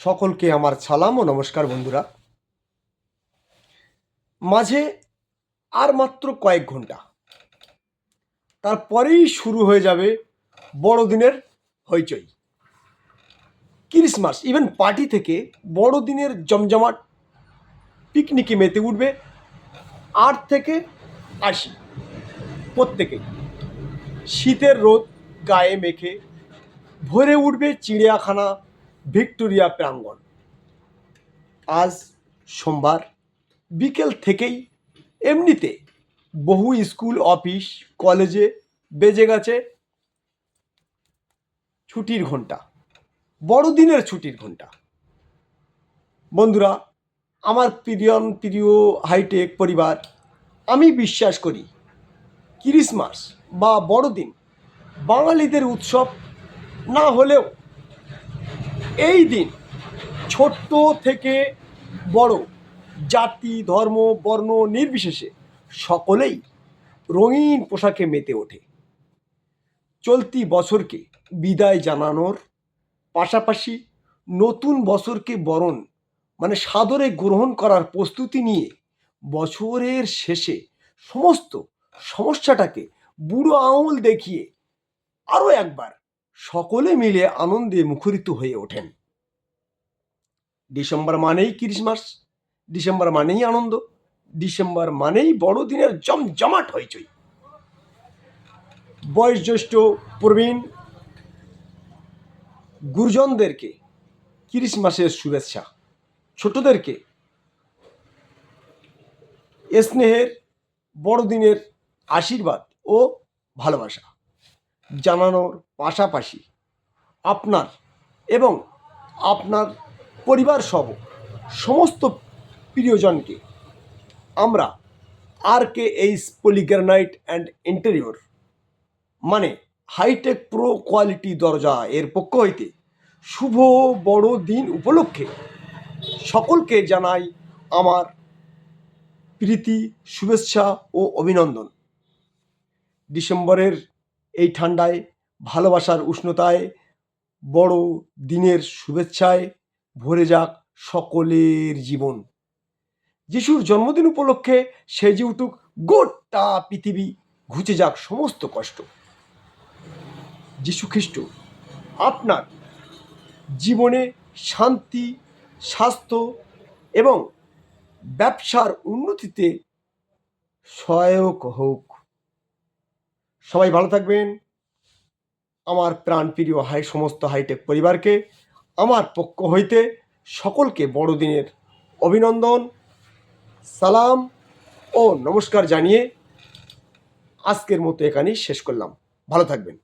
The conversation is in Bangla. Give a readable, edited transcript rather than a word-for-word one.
সকলকে আমার সালাম ও নমস্কার বন্ধুরা। মাঝে আর মাত্র কয়েক ঘন্টা, তারপরেই শুরু হয়ে যাবে বড়দিনের হইচই। ক্রিসমাস ইভেন পার্টি থেকে বড়দিনের জমজমাট পিকনিকে মেতে উঠবে 8 থেকে 80 প্রত্যেকেই। শীতের রোদ গায়ে মেখে ভরে উঠবে চিড়িয়াখানা ভিক্টোরিয়া প্রাঙ্গণ। আজ সোমবার বিকেল থেকেই এমনিতে বহু স্কুল অফিস কলেজে বেজে গেছে ছুটির ঘন্টা, বড়দিনের ছুটির ঘন্টা। বন্ধুরা, আমার প্রিয় হাইটেক পরিবার, আমি বিশ্বাস করি ক্রিসমাস বা বড়দিন বাঙালিদের উৎসব না হলেও এই দিন ছোট্ট থেকে বড়, জাতি ধর্ম বর্ণ নির্বিশেষে সকলেই রঙিন পোশাকে মেতে ওঠে। চলতি বছরকে বিদায় জানানোর পাশাপাশি নতুন বছরকে বরণ সাদরে গ্রহণ করার প্রস্তুতি নিয়ে বছরের শেষে সমস্ত সমস্যাটাকে বুড়ো আঙুল দেখিয়ে আরও একবার সকলে মিলে আনন্দে মুখরিত হয়ে ওঠেন। ডিসেম্বর মানেই ক্রিসমাস, ডিসেম্বর মানেই আনন্দ, ডিসেম্বর মানেই বড়দিনের জমজমাট হইচই। বয়োজ্যেষ্ঠ প্রবীণ গুরুজনদেরকে ক্রিসমাসের শুভেচ্ছা, ছোটদেরকে স্নেহের বড়দিনের আশীর্বাদ ও ভালোবাসা জানানোর পাশাপাশি আপনার এবং আপনার পরিবার সহ সমস্ত প্রিয়জনকে আমরা RKH polygranite and interior hitech pro quality দরজা এর পক্ষ হইতে শুভ বড়দিন উপলক্ষে সকলকে জানাই আমার প্রীতি, শুভেচ্ছা ও অভিনন্দন। ডিসেম্বরের এই ঠান্ডায়, ভালোবাসার উষ্ণতায়, বড় দিনের শুভেচ্ছায় ভরে যাক সকলের জীবন। যিশুর জন্মদিন উপলক্ষে সেজে উঠুক গোটা পৃথিবী, ঘুচে যাক সমস্ত কষ্ট। যিশু খ্রিস্ট আপনার জীবনে শান্তি, স্বাস্থ্য এবং ব্যবসার উন্নতিতে সহায়ক হোক। সবাই ভালো থাকবেন। আমার প্রাণপ্রিয় সমস্ত হাইটেক পরিবারকে আমার পক্ষ হইতে সকলকে বড়দিনের অভিনন্দন, সালাম ও নমস্কার জানিয়ে আজকের মতো এখানেই শেষ করলাম। ভালো থাকবেন।